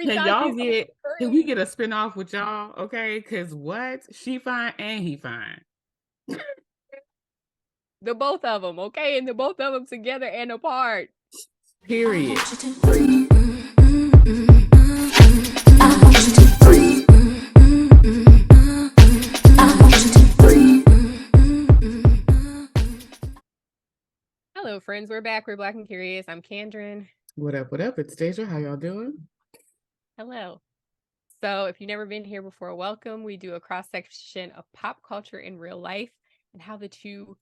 Every Can time y'all he's on get, can we screen. get a spinoff with y'all? Okay. Cause what? She fine and he fine. The both of them, okay? And the both of them together and apart. Period. Hello, friends. We're back. We're Black and Curious. I'm Kandrin. What up? What up? It's Deja. How y'all doing? Hello. So, if you've never been here before, welcome. We do a cross section of pop culture in real life and how the two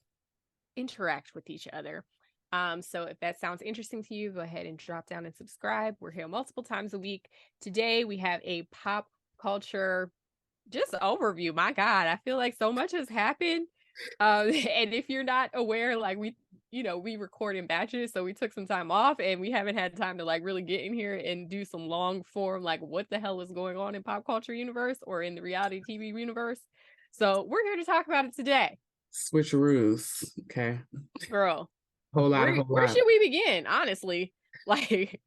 interact with each other. So if that sounds interesting to you, go ahead and drop down and subscribe. We're here multiple times a week. Today we have a pop culture just overview. My God, I feel like so much has happened. And if you're not aware, like we record in batches, so we took some time off and we haven't had time to like really get in here and do some long form, like what the hell is going on in pop culture universe or in the reality TV universe. So we're here to talk about it today. Switcheroos. Okay. Girl, Whole lot, a whole where lot. should we begin? Honestly, like,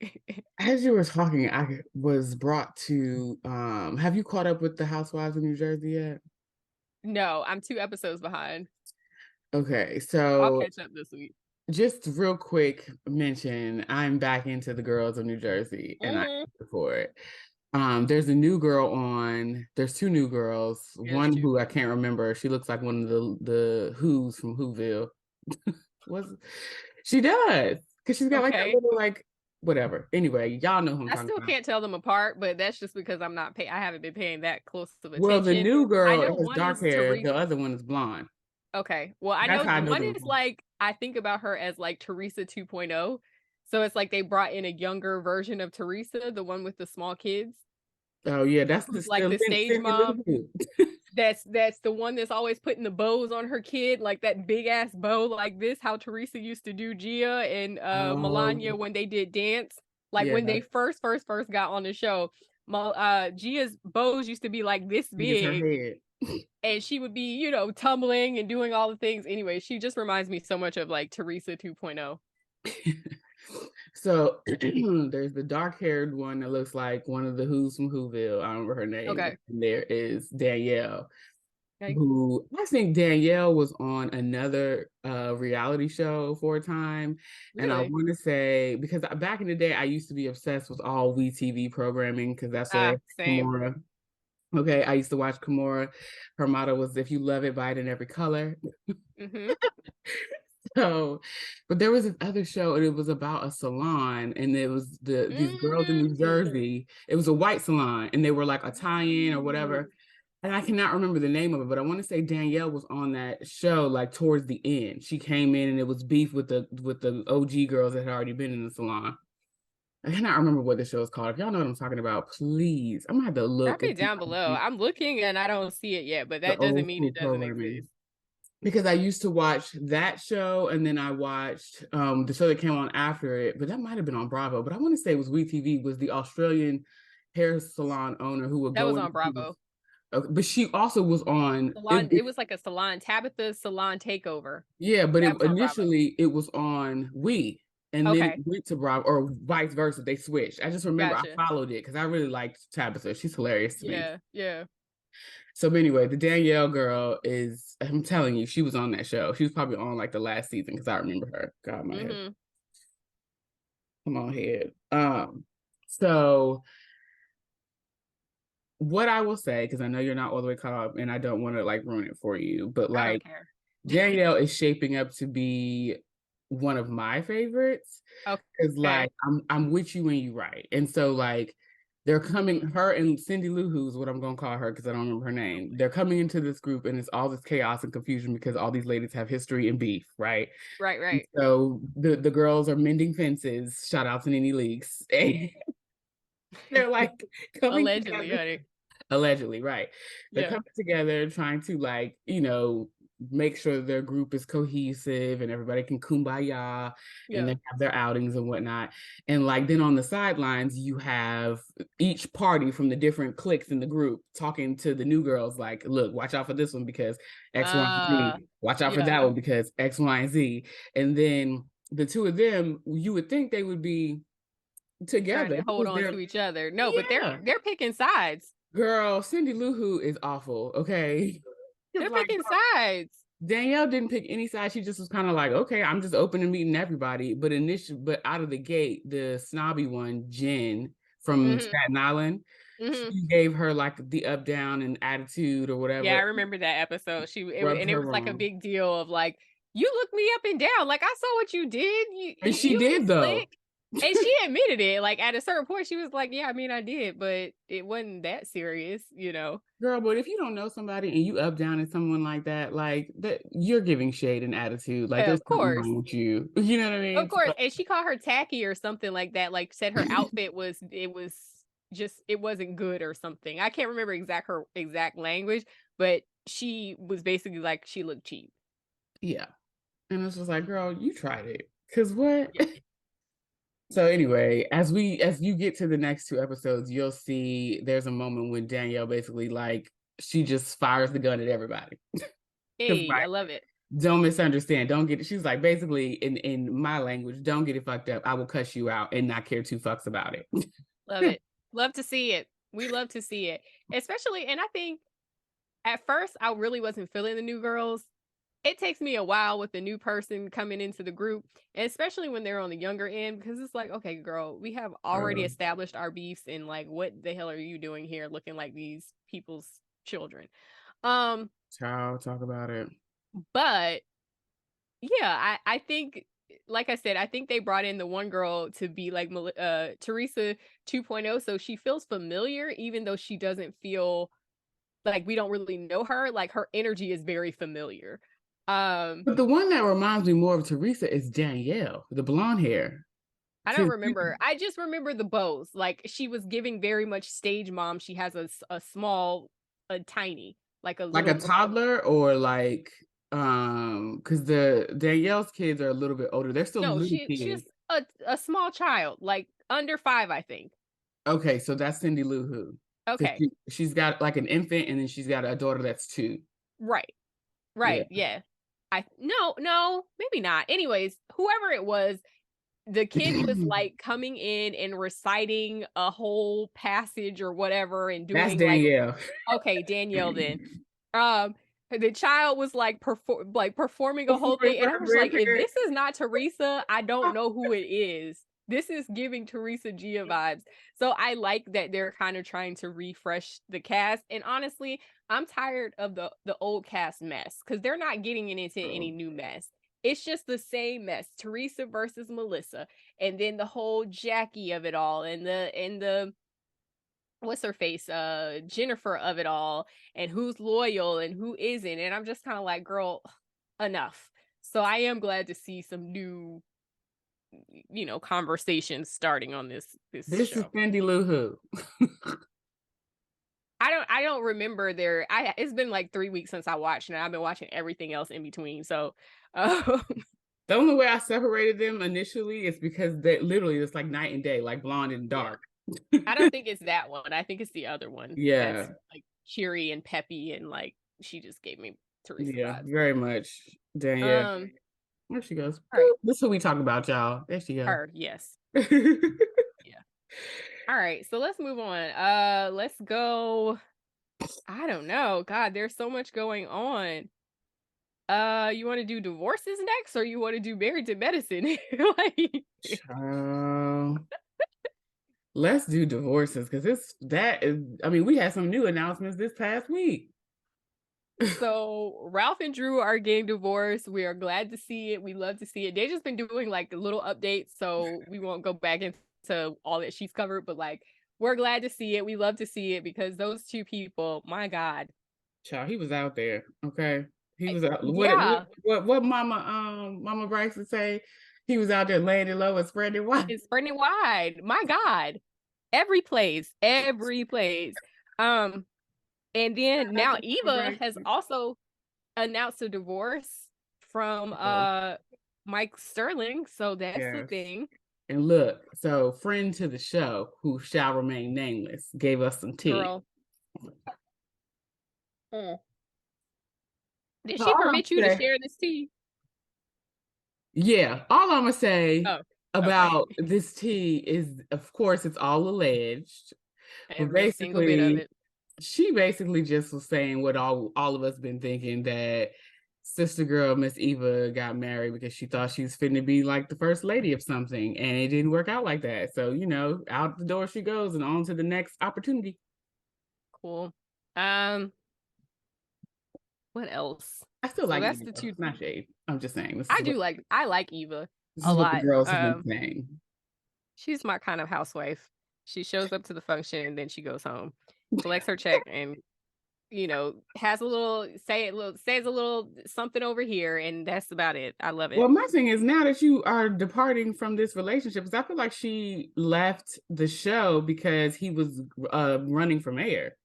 As you were talking, I was brought to have you caught up with the Housewives of New Jersey yet? no, I'm 2 episodes behind. Okay, I'll so catch up this week. just real quick mention, I'm back into the girls of New Jersey and I'm Mm-hmm. for it. There's a new girl on, there's two new girls, Yes, one too. who I can't remember. She looks like one of the Who's from Whoville. Was she does because she's got like that Okay. little like whatever. Anyway, y'all know who I'm I talking still about. can't tell them apart, but that's just because I haven't been paying that close of Well, the attention. new I girl know has one dark is hair, Teresa. the other one is blonde. Okay. Well, I That's know how I know one them. is like, I think about her as like Teresa 2.0. So it's like they brought in a younger version of Teresa, the one with the small kids, Oh yeah, that's who's like the stage Cindy Lou mom. Who. That's the one that's always putting the bows on her kid, like that big ass bow like this, how Teresa used to do Gia and Melania Oh when they did dance. Like when yeah, they first got on the show, Gia's bows used to be like this big as her big, head. and she would be, tumbling and doing all the things. Anyway, she just reminds me so much of like Teresa 2.0. So there's the dark-haired one that looks like one of the Who's from Whoville. I don't remember her name. Okay. And there is Danielle, Okay. who I think Danielle was on another reality show for a time. And I Really? want to say, because back in the day, I used to be obsessed with all WeTV programming because that's Ah, where same. Kimora. Okay, I used to watch Kimora. Her motto was, "If you love it, buy it in every color." Mm-hmm. So, but there was this other show, and it was about a salon, and it was these girls in New Mm-hmm. Jersey. It was a white salon, and they were like Italian or whatever. And I cannot remember the name of it, but I want to say Danielle was on that show like towards the end. She came in, and it was beef with the OG girls that had already been in the salon. I cannot remember what the show is called. If y'all know what I'm talking about, please. I'm gonna have to look Drop and it see down below. I'm looking and I don't see it yet, but the that doesn't old mean school it doesn't programming. exist. Because I used to watch that show and then I watched the show that came on after it, but that might have been on Bravo. But I want to say it was WeTV, was the Australian hair salon owner who would That go was into on Bravo. but she also was on Salon. It was like a salon, Tabitha's salon takeover. yeah, but That was on Bravo. initially it was on and then it Okay, went to Bravo or vice versa. They switched. I just remember I gotcha. followed it because I really liked Tabitha. She's hilarious to me. Yeah, yeah. So but anyway, the Danielle girl is, I'm telling you, she was on that show. She was probably on like the last season because I remember her. God, my head. Mm-hmm. Come on head. So what I will say, because I know you're not all the way caught up and I don't want to like ruin it for you, but I don't like care. Danielle is shaping up to be one of my favorites. Cause Okay. like I'm with you when you right. And so like they're coming, her and Cindy Lou Who's what I'm gonna call her because I don't remember her name. They're coming into this group and it's all this chaos and confusion because all these ladies have history and beef, right? Right, And right. so the girls are mending fences. Shout out to Nene Leaks. They're like coming Allegedly, together, honey. allegedly, right? They're Yeah, coming together trying to like, make sure their group is cohesive and everybody can kumbaya and yeah. they have their outings and whatnot. And like then on the sidelines, you have each party from the different cliques in the group talking to the new girls, like, look, watch out for this one because X, Y, and Uh, Z. Watch out for yeah. that one because X, Y, and Z. And then the two of them, you would think they would be trying together. to It hold was on their, to each other. No, but yeah. they're picking sides. Girl, Cindy Lou Who is awful. Okay. It's They're like picking sides. Danielle didn't pick any side. She just was kind of like, okay, I'm just open to meeting everybody. But out of the gate, the snobby one, Jen from Hmm. Staten Island, Hmm. she gave her like the up down and attitude or Yeah, I whatever, remember that episode. rubbed And it her was like a wrong. big deal of like, you looked me up and down. Like I saw what you did. And she You did ain't though. slick. And she admitted it. Like at a certain point, she was like, "Yeah, I mean, I did, but it wasn't that serious, you know." Girl, but if you don't know somebody and you up down at someone like that, you're giving shade and attitude. Like there's Of something course, wrong with you. You know what I of mean? course. So, And she called her tacky or something like that. Like said her outfit was just it wasn't good or something. I can't remember her exact language, but she was basically like she looked cheap. yeah. And it's just like, girl, you tried it. Cause what? Yeah. So anyway, as you get to the next two episodes, you'll see there's a moment when Danielle basically like she just fires the gun at everybody. Cause Hey, I like, love it. don't misunderstand. Don't get it. She's like basically in my language, don't get it fucked up. I will cuss you out and not care two fucks about it. Love it. Love to see it. We love to see it. Especially, and I think at first I really wasn't feeling the new girls. It takes me a while with the new person coming into the group, and especially when they're on the younger end, because it's like, okay, girl, we have already established our beefs, and like, what the hell are you doing here looking like these people's children? Um, Child, talk about it. but yeah, I think like I said, I think they brought in the one girl to be like Teresa 2.0, so she feels familiar even though she doesn't feel like we don't really know her. Like her energy is very familiar. But the one that reminds me more of Teresa is Danielle, the blonde hair. I don't 'Cause remember. I just remember the bows. Like she was giving very much stage mom. She has a small, a tiny, like a like a little. toddler or like because the Danielle's kids are a little bit older. They're still No, little she's kids. a small child, like under 5, I think. Okay, so that's Cindy Lou Who. Because Okay, she's got like an infant and then she's got a daughter that's 2. right. Yeah. Right, yeah. I no, maybe not. Anyways, whoever it was, the kid was like coming in and reciting a whole passage or whatever and That's doing like Danielle. okay, Danielle then. Um the child was like performing a whole Performing thing for and I her was like if grandparents. this is not Teresa, I don't know who it is. This is giving Teresa Gia vibes. So I like that they're kind of trying to refresh the cast and honestly, I'm tired of the old cast mess cuz they're not getting into any new mess. It's just the same mess. Teresa versus Melissa and then the whole Jackie of it all and the what's her face Jennifer of it all and who's loyal and who isn't and I'm just kind of like girl enough. So I am glad to see some new conversations starting on this This is show. Cindy Lou Who. I don't remember their I it's been like 3 weeks since I watched and I've been watching everything else in between. So uh, The only way I separated them initially is because they literally it's like night and day, like blonde and yeah. dark. I don't think it's that one. I think it's the other one that's Yeah. like cheery and peppy and like she just gave me Teresa Yeah, vibes. very much. Danielle. Um, There she goes. all Boop. right. This is who we talk about, y'all. There she go. Her, yes. Yeah. All right, so let's move on. Let's go. I don't know. God, there's so much going on. You want to do divorces next or you want to do married to medicine? Like Child. Let's do divorces because I mean, we had some new announcements this past week. so Ralph and Drew are getting divorced. We are glad to see it. We love to see it. They've just been doing like little updates, so we won't go back into all that she's covered, but like we're glad to see it. We love to see it because those two people, my God. Child, he was out there. Okay. He was out. Yeah, What Mama Bryce would say? He was out there laying it low and spreading it wide. it's spreading it wide. My God. Every place, every place. Um, and then now Mama Eva Bryce. has also announced a divorce from Oh, Mike Sterling, so that's the yes. thing. And look, so friend to the show, who shall remain nameless, gave us some tea. Girl. Mm. Did So she all I'm permit you to say, share this tea? yeah, all I'm gonna say Oh, about this tea is, of course, it's all alleged, but Every single bit of basically, it. she basically just was saying what all of us been thinking, that sister girl Miss Eva got married because she thought she was finna be like the first lady of something, and it didn't work out like that. So, out the door she goes and on to the next opportunity. Cool. What else? I still So like that's Eva. the two. It's not shade. I'm just saying I like Eva this a is what the lot. girls have been saying. She's my kind of housewife. She shows up to the function and then she goes home, collects her check, and has a little says a little something over here, and that's about it. I love it. Well, my thing is, now that you are departing from this relationship, because I feel like she left the show because he was running for mayor.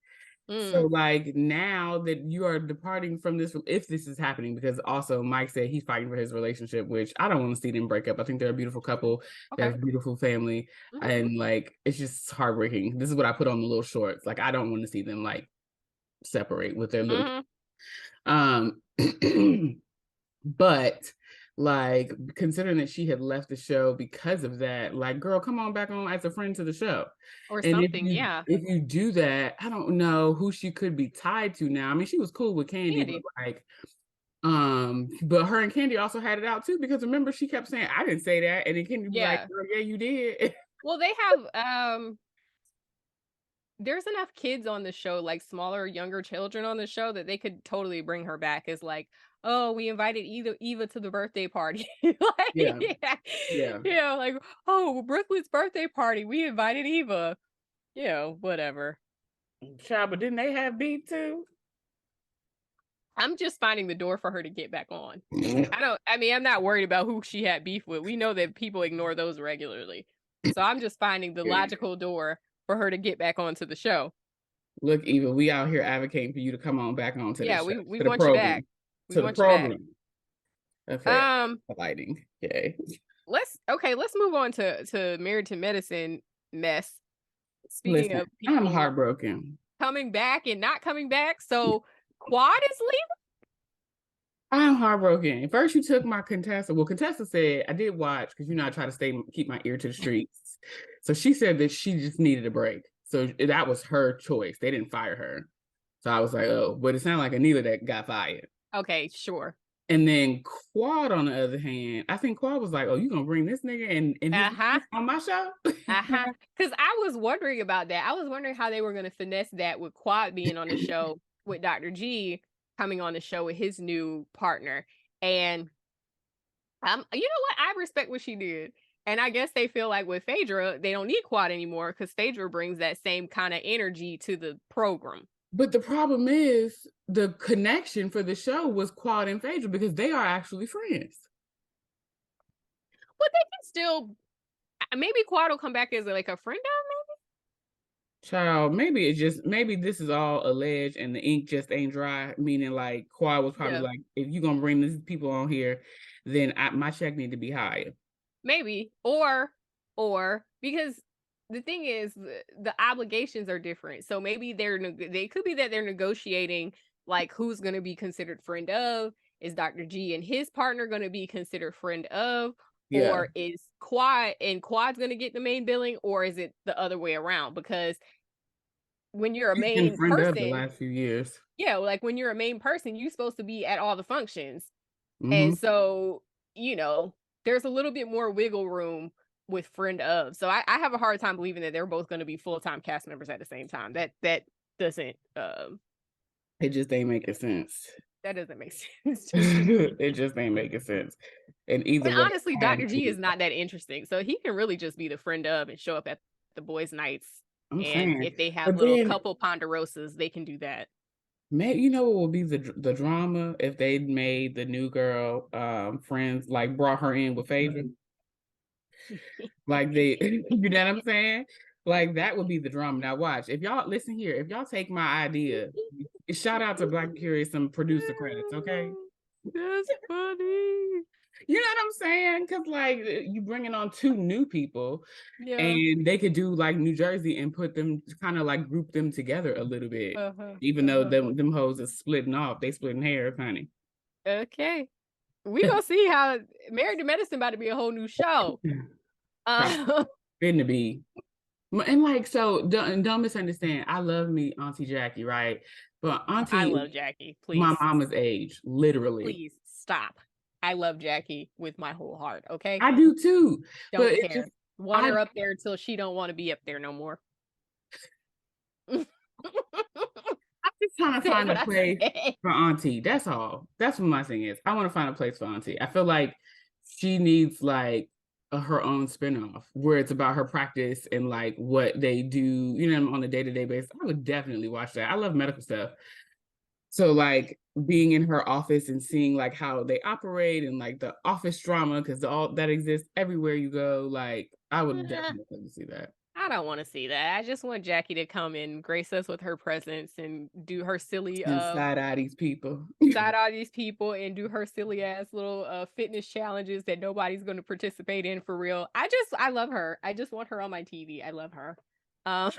So, like, now that you are departing from this, if this is happening, because also Mike said he's fighting for his relationship, which I don't want to see them break up. I think they're a beautiful couple. They have a beautiful family. And, like, it's just heartbreaking. This is what I put on the little shorts. Like, I don't want to see them, like, separate with their little. But, like, considering that she had left the show because of that, like, girl, come on back on as a friend to the show. Or And something, yeah. if you do that, I don't know who she could be tied to now. I mean, she was cool with Candy. But like, but her and Candy also had it out too, because remember, she kept saying, I didn't say that, and then Candy was like, girl, yeah, you did. Well, they have there's enough kids on the show, like smaller, younger children on the show, that they could totally bring her back as like, oh, we invited Eva to the birthday party. Like, yeah. Like, oh, Brooklyn's birthday party, we invited Eva. Whatever. Child, but didn't they have beef too? I'm just finding the door for her to get back on. I'm not worried about who she had beef with. We know that people ignore those regularly. So I'm just finding the logical door for her to get back onto the show. Look, Eva, we out here advocating for you to come on back onto the show. We want you back. To the program. Okay. Lighting. Okay. Let's move on to Married to Medicine mess. Speaking of people, I'm heartbroken. Coming back and not coming back. So Quad is leaving? I'm heartbroken. First, you took my Contessa. Well, Contessa said, I did watch, because I try to keep my ear to the streets. So she said that she just needed a break. So that was her choice. They didn't fire her. So I was like, oh, but it sounded like Anila that got fired. Okay, sure. And then Quad, on the other hand, I think Quad was like, oh, you gonna bring this nigga and on my show? Because I was wondering about that. I was wondering how they were going to finesse that with Quad being on the show with Dr. G coming on the show with his new partner. And you know what? I respect what she did. And I guess they feel like with Phaedra, they don't need Quad anymore because Phaedra brings that same kind of energy to the program. But the problem is the connection for the show was Quad and Phaedra, because they are actually friends. Well, they can still, maybe Quad will come back as like a friend of, maybe? Child, maybe this is all alleged and the ink just ain't dry, meaning like Quad was probably like, if you're gonna bring these people on here, then my check need to be higher. Maybe. Or because the thing is, the obligations are different. So maybe they could be that they're negotiating like who's going to be considered friend of. Is Dr. G and his partner going to be considered friend of? Yeah. Or is Quad's going to get the main billing, or is it the other way around? Because when you're a main person, the last few years, like when you're a main person, you're supposed to be at all the functions, and so there's a little bit more wiggle room with friend of. So I have a hard time believing that they're both going to be full-time cast members at the same time. That doesn't it just ain't making sense. That doesn't make sense. It just ain't making sense. And honestly, Dr. G is not that interesting. So he can really just be the friend of and show up at the boys' nights. If they have couple ponderosas, they can do that. Maybe what would be the drama if they made the new girl friends, like brought her in with Phaedra. Like they, you know what I'm saying? Like that would be the drama. Now watch, if y'all listen here, if y'all take my idea, shout out to Black Curious some producer credits, okay? That's funny. You know what I'm saying? Because like you bringing on two new people, and they could do like New Jersey and put them kind of like group them together a little bit, even though them hoes are splitting off. They splitting hairs, honey. Okay, we gonna see how Married to Medicine about to be a whole new show. Fitting to be. And like, so don't misunderstand. I love me Auntie Jackie, right? But I Auntie is love Jackie. my Please, mama's age, literally. please stop. I love Jackie with my whole heart. Okay, I do too. But don't it's care. just Want I her up there until she don't want to be up there no more. Say I'm just trying to find what a I place said. for Auntie. That's all. That's what my thing is. I want to find a place for Auntie. I feel like she needs like her own spinoff where it's about her practice and like what they do, on a day-to-day basis. I would definitely watch that. I love medical stuff. So like being in her office and seeing like how they operate and like the office drama, because all that exists everywhere you go, like I would definitely see that. I don't want to see that. I just want Jackie to come and grace us with her presence and do her silly And side eye these people. side eye these people and do her silly ass little fitness challenges that nobody's going to participate in for real. I love her. I just want her on my TV. I love her. Um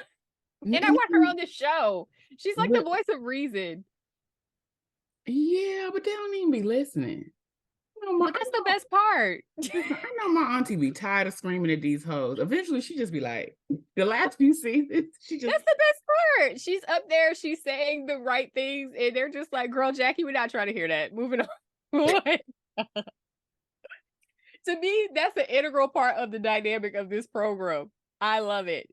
and I want her on the show. She's like the voice of reason. Yeah, but they don't even be listening. But that's the best part. I know my auntie be tired of screaming at these hoes. Eventually, she just be like, the last few seasons, she just. That's the best part. She's up there, she's saying the right things, and they're just like, girl, Jackie, we're not trying to hear that. Moving on. To me, that's an integral part of the dynamic of this program. I love it.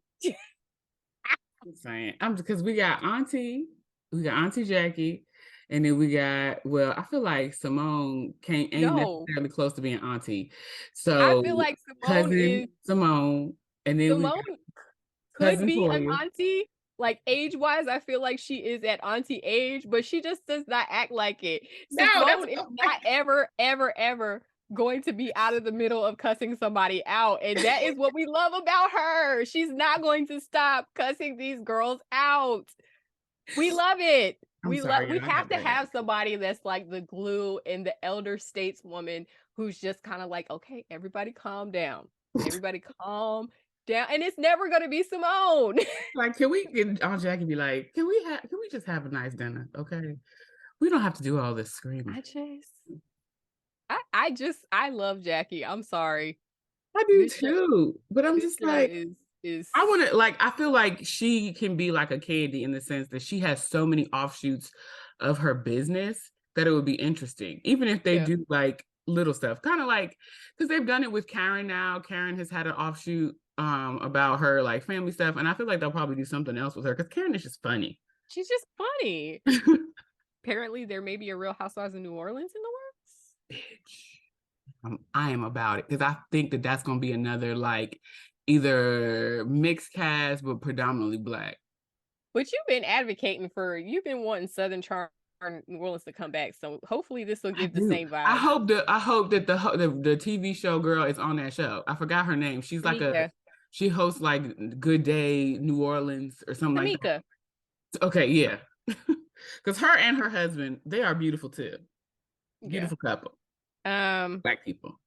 I'm saying, because we got Auntie Jackie, and then we got, well, I feel like Simone ain't necessarily close to being Auntie. So I feel like Simone, and then Simone could be an Toya. auntie. Like age-wise, I feel like she is at auntie age, but she just does not act like it. Simone is not ever, ever, ever going to be out of the middle of cussing somebody out. And that is what we love about her. She's not going to stop cussing these girls out. We love it. We have to have somebody that's like the glue and the elder stateswoman who's just kind of like, okay, everybody calm down. Everybody calm down. And it's never gonna be Simone. Like, can we get Aunt Jackie be like, can we just have a nice dinner? Okay. We don't have to do all this screaming. I love Jackie. I'm sorry. I do too. But I'm just like, I want to, like, I feel like she can be like a Candy in the sense that she has so many offshoots of her business that it would be interesting, even if they do like little stuff, kind of like, because they've done it with Karen now. Karen has had an offshoot about her like family stuff, and I feel like they'll probably do something else with her because Karen is just funny. She's just funny. Apparently, there may be a Real Housewives of New Orleans in the works. Bitch, I am about it because I think that that's going to be another like either mixed cast but predominantly Black. But you've been wanting Southern Charm New Orleans to come back, so hopefully this will give the same vibe. I hope that the TV show girl is on that show. I forgot her name. She's like she hosts like Good Day New Orleans or something like that. Okay, yeah. Because her and her husband, they are beautiful too. Beautiful couple. Black people.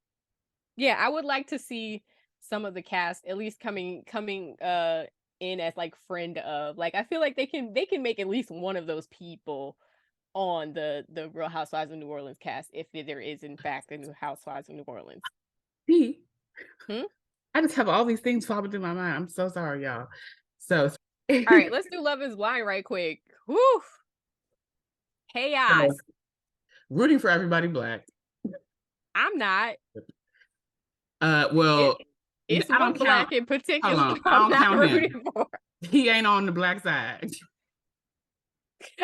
Yeah, I would like to see some of the cast at least coming in as like friend of. Like, I feel like they can make at least one of those people on the Real Housewives of New Orleans cast if there is in fact a new Housewives of New Orleans. I just have all these things popping through my mind. I'm so sorry, y'all. So all right, let's do Love is Blind right quick. Woo! Chaos. Rooting for everybody Black. I'm not. Well, it's one Black in particular. I don't count him. He ain't on the Black side.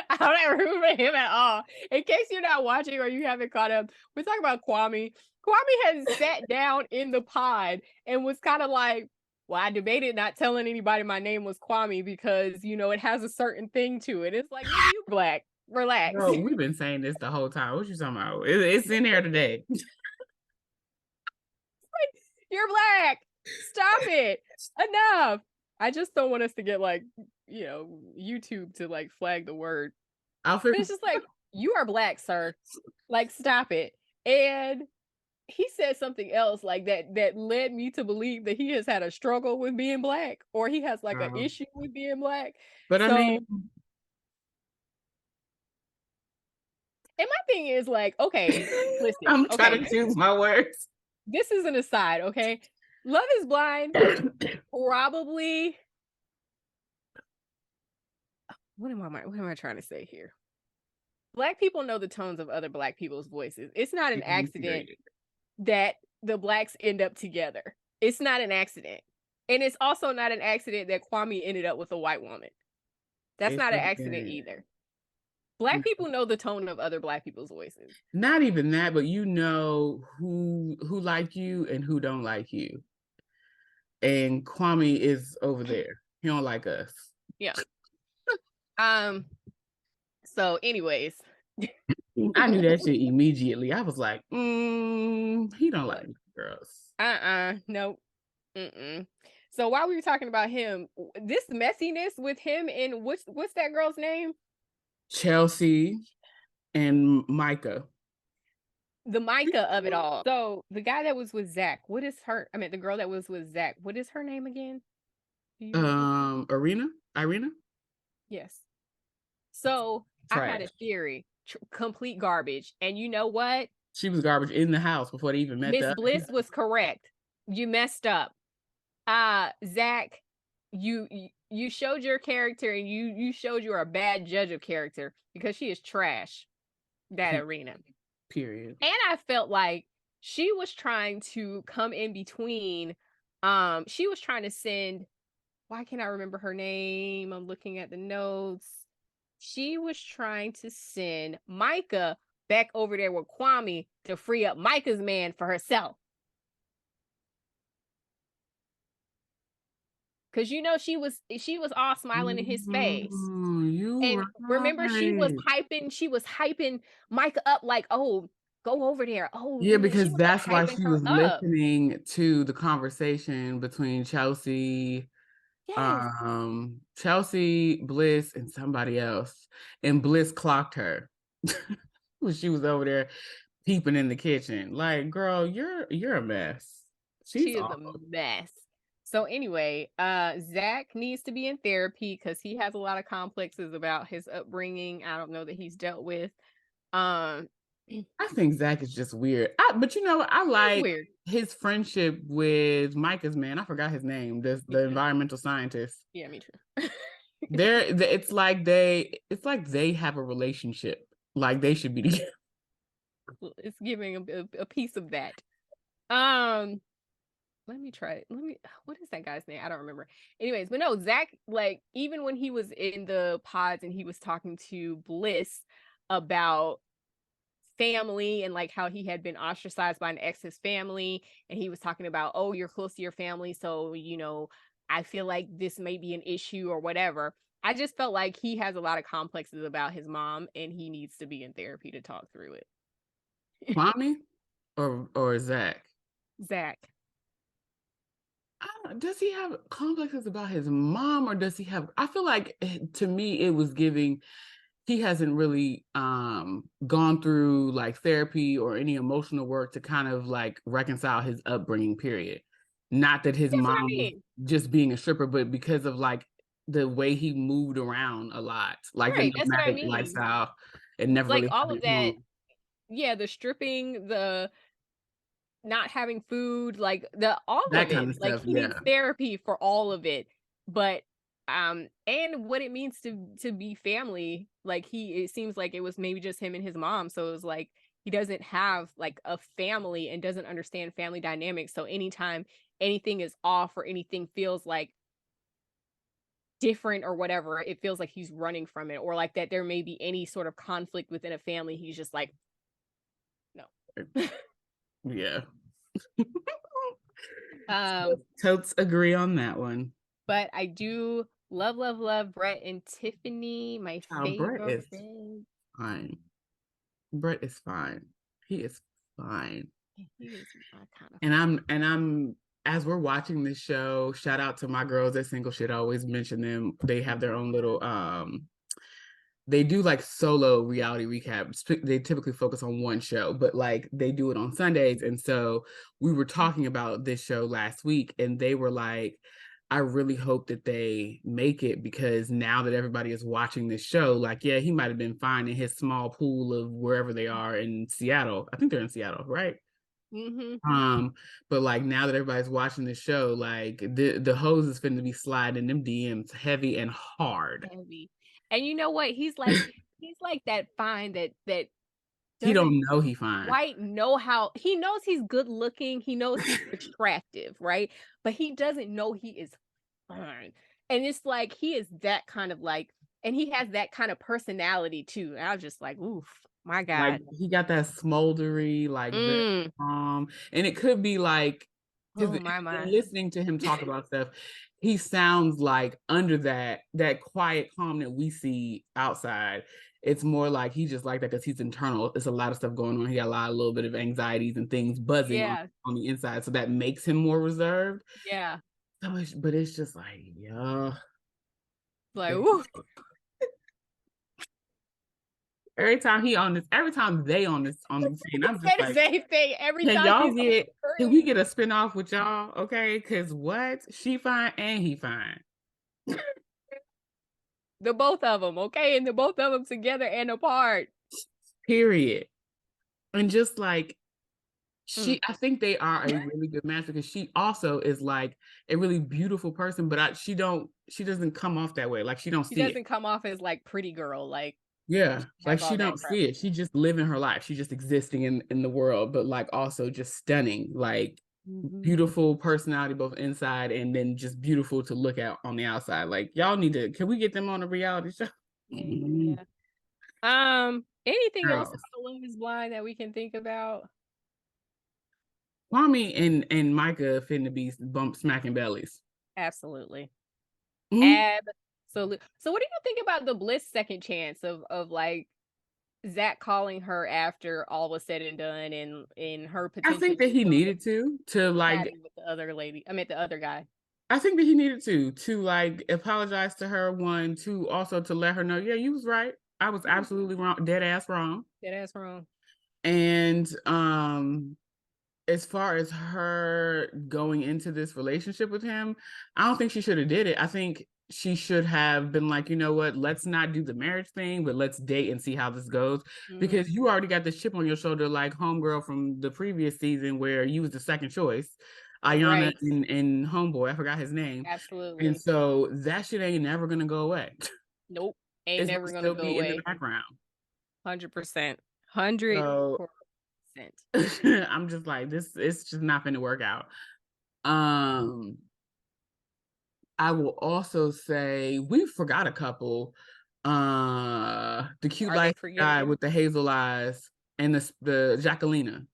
I don't root for him at all. In case you're not watching or you haven't caught up, we're talking about Kwame. Kwame has sat down in the pod and was kind of like, well, I debated not telling anybody my name was Kwame because, it has a certain thing to it. It's like, you Black. Relax. Bro, we've been saying this the whole time. What you talking about? It's in there today. You're Black. Stop it. Enough. I just don't want us to get like, YouTube to like flag the word. It's just like, you are Black, sir. Like, stop it. And he said something else like that led me to believe that he has had a struggle with being Black or he has like an issue with being Black. But I mean, and my thing is like, okay, listen. I'm trying to choose my words. This is an aside, okay? Love is Blind. Probably. What am I trying to say here? Black people know the tones of other Black people's voices. It's not an accident that the Blacks end up together. It's not an accident. And it's also not an accident that Kwame ended up with a white woman. That's not an accident either. Black people know the tone of other Black people's voices. Not even that, but you know who like you and who don't like you. And Kwame is over there. He don't like us. Yeah. So anyways. I knew that shit immediately. I was like, he don't like girls. Nope. So while we were talking about him, this messiness with him and what's that girl's name? Chelsea and Micah. The Micah of it all. So the guy that was with Zach, the girl that was with Zach, what is her name again? Irina? Yes. So trash. I had a theory. Complete garbage. And you know what? She was garbage in the house before they even met. Miss Bliss was correct. You messed up. Zach, you showed your character and you showed you're a bad judge of character because she is trash. That Irina. Period. And I felt like she was trying to come in between. She was trying to send. Why can't I remember her name? I'm looking at the notes. She was trying to send Micah back over there with Kwame to free up Micah's man for herself. Because she was all smiling in his face. Remember she was hyping Micah up like, oh, go over there. Oh, yeah, because that's why she was listening to the conversation between Chelsea. Yes. Chelsea, Bliss, and somebody else. And Bliss clocked her when she was over there peeping in the kitchen. Like, girl, you're a mess. She is a mess. So anyway, Zach needs to be in therapy because he has a lot of complexes about his upbringing. I don't know that he's dealt with. I think Zach is just weird. But you know what? I like his friendship with Micah's man. I forgot his name. The environmental scientist. Yeah, me too. It's like they have a relationship. Like they should be together. It's giving a piece of that. Let me try it. What is that guy's name? I don't remember. Anyways, but no, Zach, like, even when he was in the pods and he was talking to Bliss about family and like how he had been ostracized by an ex's family, and he was talking about, oh, you're close to your family, so I feel like this may be an issue or whatever. I just felt like he has a lot of complexes about his mom and he needs to be in therapy to talk through it. Kwame or Zach? Zach. Does he have complexes about his mom, or does he have? I feel like, to me, it was giving. He hasn't really gone through like therapy or any emotional work to kind of like reconcile his upbringing. Period. Not that his mom was just being a stripper, but because of like the way he moved around a lot, like the nomadic lifestyle, and never like really all of that. Home. Yeah, the stripping, the not having food, like all that of kind it. Of like stuff, he needs therapy for all of it. But and what it means to be family. Like it seems like it was maybe just him and his mom. So it was like he doesn't have like a family and doesn't understand family dynamics. So anytime anything is off or anything feels like different or whatever, it feels like he's running from it, or like that there may be any sort of conflict within a family. He's just like, no. Yeah. Totes agree on that one. But I do love Brett and Tiffany. My favorite. Brett is fine. Brett is fine. He is fine. He is kind of. And I'm as we're watching this show, shout out to my girls at Single Shit. I always mention them. They have their own little they do like solo reality recaps. They typically focus on one show, but like they do it on Sundays. And so we were talking about this show last week, and they were like, I really hope that they make it, because now that everybody is watching this show, like, yeah, he might have been fine in his small pool of wherever they are in Seattle. I think they're in Seattle, right? But like now that everybody's watching the show, like the hose is finna be sliding them DMs heavy and hard. Heavy. And you know what? He's like that fine that He doesn't don't know he fine. quite know how. He knows he's good looking, he knows he's attractive, right? But he doesn't know he is fine. And it's like he is that kind of like, and he has that kind of personality too. And I was just like, oof, my Like God. he got that smoldery, like very Mm. calm, and it could be like because Oh my. listening to him talk about stuff, he sounds like under that quiet calm that we see outside. It's more like he's just like that because he's internal. It's a lot of stuff going on. He got a little bit of anxieties and things buzzing Yeah. on the inside, so that makes him more reserved. Yeah. So but it's just like, yeah. Like, ooh. Every time he on this, every time they on this scene, I'm just Say the like, same thing every can time y'all he's on the can we screen. get a spinoff with y'all? Okay, because what? She fine and he fine. The both of them, okay? And the both of them together and apart. Period. And just like Mm. I think they are a really good match because she also is like a really beautiful person, but she doesn't come off that way. Like she don't She see it. doesn't come off as like pretty girl, like Yeah, she like has she all that don't crap. see it. She just living her life. She just existing in the world, but like also just stunning, like Mhm. beautiful personality both inside and then just beautiful to look at on the outside. Like y'all need to. Can we get them on a reality show? Yeah. Anything else Girl, about Love is Blind that we can think about? Kwame and Micah finna be bump smacking bellies. Absolutely. Mhm. Absolutely. So what do you think about the Bliss second chance of like Zach calling her after all was said and done and in her I think potentially that he still needed to like. chatting with the other lady. I meant the other guy. I think that he needed to like apologize to her. One, two, also to let her know, yeah, you was right. I was Yeah, absolutely wrong, dead ass wrong. that ass wrong. And as far as her going into this relationship with him, I don't think she should have did it. I think she should have been like, you know what, let's not do the marriage thing, but let's date and see how this goes. Mm-hmm. Because you already got this chip on your shoulder, like homegirl from the previous season where you was the second choice. Ayana Right. and homeboy, I forgot his name. And Absolutely. so that shit ain't never gonna go away. Nope. Ain't It's gonna never gonna still go be in the away. background. 100%. 100%. So I'm just like, this it's just not gonna work out. Um I will also say we forgot a couple. The cute Are they light guy forgettable? with the hazel eyes and the Jacquelina.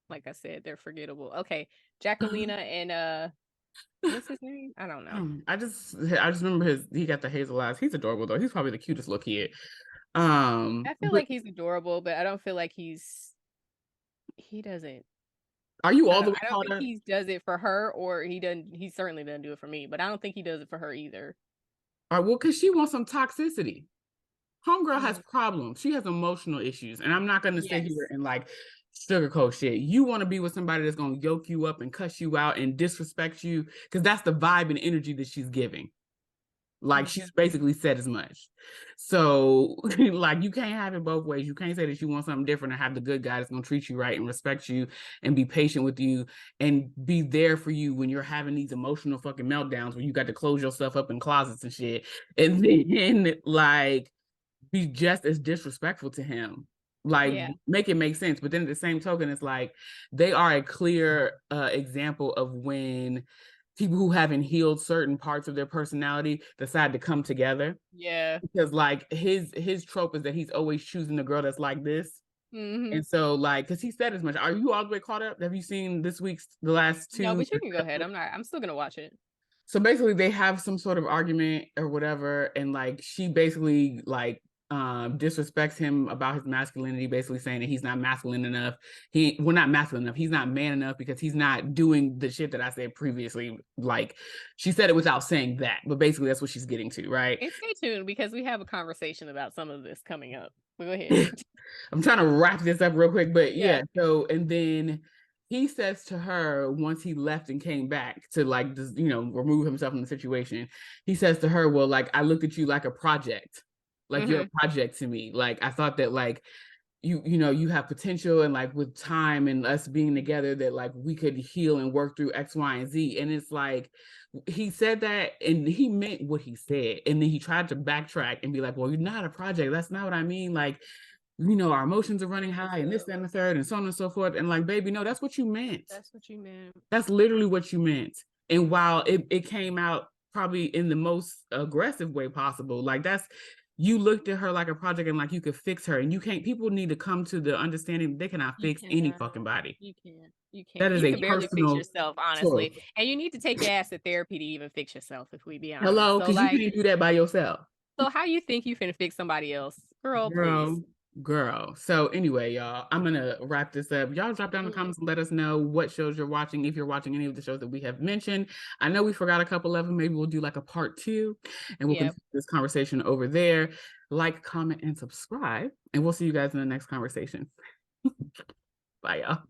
Like I said, they're forgettable. Okay. Jacquelina and what's his name? I don't know. I just remember he got the hazel eyes. He's adorable though. He's probably the cutest little kid. I feel But like he's adorable, but I don't feel like he doesn't. are you I all don't the know. way I don't caught think up? he does it for her, or he certainly doesn't do it for me, but I don't think he does it for her either. All right, well, because she wants some toxicity. Homegirl has Mm. problems. She has emotional issues. And I'm not gonna sit here Yes. and like sugarcoat shit. You want to be with somebody that's gonna yoke you up and cuss you out and disrespect you, because that's the vibe and energy that she's giving. Like Mm-hmm. she's basically said as much. So like you can't have it both ways. You can't say that you want something different and have the good guy that's gonna treat you right and respect you and be patient with you and be there for you when you're having these emotional fucking meltdowns where you got to close yourself up in closets and shit. And then like be just as disrespectful to him. Like Yeah. make it make sense. But then at the same token, it's like they are a clear example of when people who haven't healed certain parts of their personality decide to come together. Yeah. Because like his trope is that he's always choosing the girl that's like this. Mm-hmm. And so like because he said as much. Are you all the way caught up? Have you seen the last No, two? but you can go ahead. I'm still gonna watch it. So basically they have some sort of argument or whatever, and like she basically like disrespects him about his masculinity, basically saying that he's not masculine enough. Not masculine enough, he's not man enough because he's not doing the shit that I said previously. Like she said it without saying that, but basically that's what she's getting to, right? And stay tuned because we have a conversation about some of this coming up. But go ahead. I'm trying to wrap this up real quick, but Yeah. yeah. So and then he says to her once he left and came back to like just, remove himself from the situation. He says to her, "Well, like I looked at you like a project, like you're Mm-hmm. a project to me. Like I thought that like you have potential, and like with time and us being together that like we could heal and work through X, Y, and Z. And it's like he said that and he meant what he said, and then he tried to backtrack and be like, well, you're not a project, that's not what I mean, like, our emotions are running high and this, that, and the third, and so on and so forth. And like, baby, no, that's what you meant. That's what you meant. That's literally what you meant. And while it came out probably in the most aggressive way possible, like you looked at her like a project and like you could fix her, and you can't. People need to come to the understanding they cannot fix any fucking body. You can't. That is you a can barely fix personal yourself, honestly. choice. And you need to take your ass to therapy to even fix yourself, if we be honest. Hello, because you can't do that by yourself. So how you think you finna fix somebody else? Please. Girl. So anyway, y'all, I'm gonna wrap this up. Y'all drop down in the comments and let us know what shows you're watching, if you're watching any of the shows that we have mentioned. I know we forgot a couple of them. Maybe we'll do like a part 2, and we'll continue this conversation over there. Like, comment, and subscribe, and we'll see you guys in the next conversation. Bye, y'all.